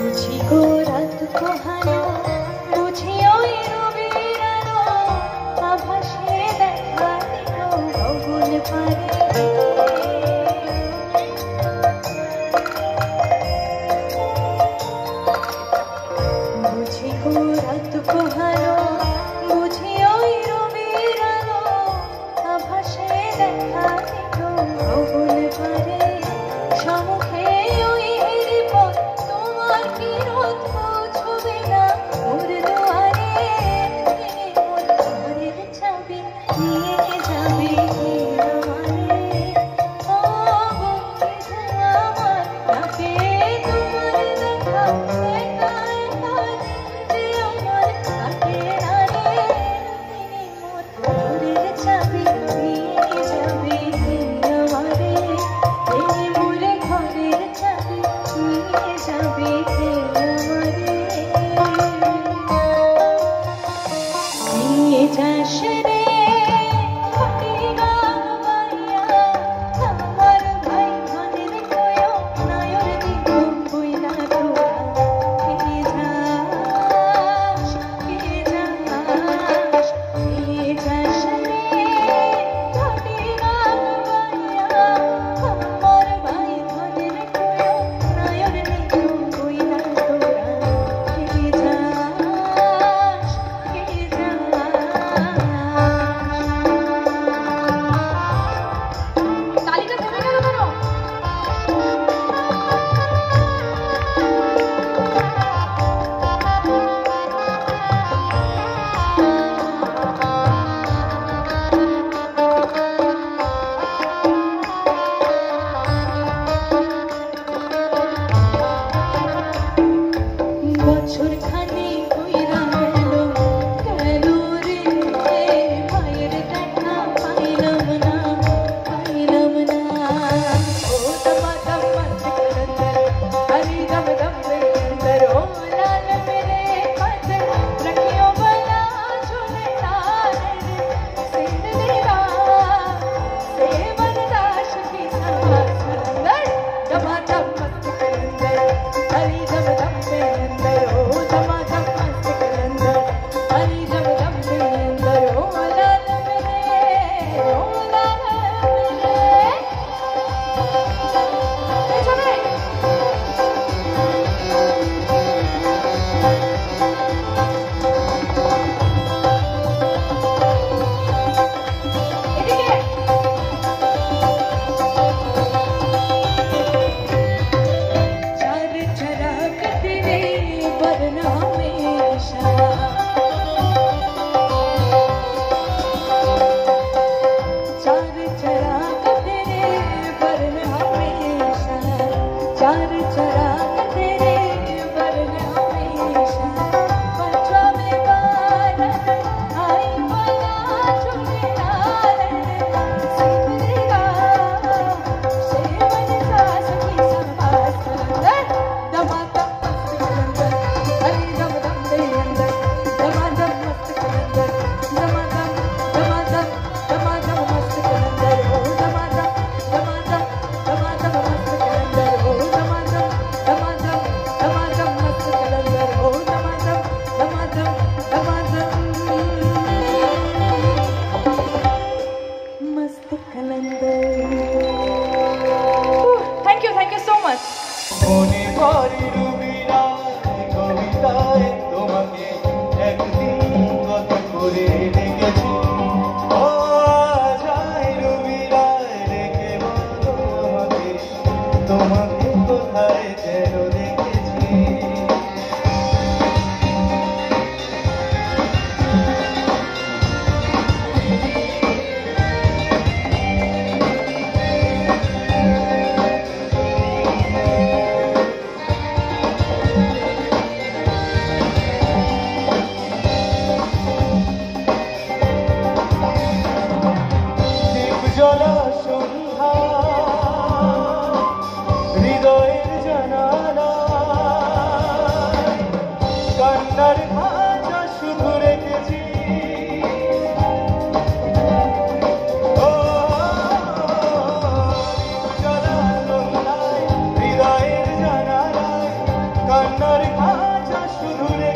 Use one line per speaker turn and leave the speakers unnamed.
বুঝি গো রাত পোহানো, বুঝি ওই রবির আলো, আভাসে দেখা দিল গগন পারে। বুঝি গো রাত পোহানো, বুঝি ওই রবির আলো, আভাসে দেখা দিল গগন পারে। সমুখে ওই পথ তোমার কিরণ পৌঁছবে না মোর দুয়ারে। মোর ঘরের চাবি নিয়ে যাবে কে আমারে? ও বন্ধু আমার, ডাকে তোমার দেখা, একা একা যে আমার কাটে না রে। মোর ঘরের চাবি নিয়ে যাবে কে আমারে? মোর ঘরের চাবি নিয়ে যাবে কে আমারে? নিয়ে যাস রে ফটিকা বাইয়া, আমার ভাই ধনের কয় নয়র দিব বইলা তোরা। কে যাস, কে যাস, নিয়ে যাস রে ফটিকা বাইয়া, আমার ভাই ধনের কয় নয়র দিব বইলা তোরা। কে যাস, কে যাস। তালিকা থেমে গেল কেন? বছর খানি কইরা গেল গেল রে, ভাইয়ের দেখা পাইলাম না, পাইলাম না। ও দমা দমা সিকন্দর, হরি দম দম সিকন্দর, ও লাল মেরে পাথর रखियो बला झूले लाल रे। सिंदूरा से बनदास की सभा सुंदर, दमा दम सिकंदर, हरी दम दम सिकंदर, ओ दमा दम सिकंदर, हरी दम दम सिकंदर, ओ लाल मेरे, ओ लाल मेरे। चले এদিকে। चार चराग तेरे वरना हमेशा, चार चराग तेरे वरना हमेशा, चार चराग तेरे वरना हमेशा। पंचमे बारन आई बला झूले लाल रे। सिंदूरा से बनदास की सभा सुंदर, दमा दम सिकंदर, हरी दम दम सिकंदर, दमा दम सिकंदर, दमा दम दमा दम दमा दम सिकंदर, ओ दमा दम दमा दम दमा दम सिकंदर, ओ दमा दम दमा दम दमा दम सिकंदर, ओ दमा दम दमा दम दमा दम मस्त कलंदर। Thank you so much.
মনে পড়ে রবিরায় কবিতায় তোমাকে একদিন কত করে রেখেছি। ও যায় রবিরায় রেখে বলো আমাকে, তোমাকে কোথায় যেন দেখেছি। জলা সন্ধ্যা হৃদয়ের জানালায় কান্নার ভাষা শুধু রেখেছি। ও জলা সন্ধ্যায় হৃদয়ের জানালায় কান্নার কান্নার খাঁচা শুধু রেখেছি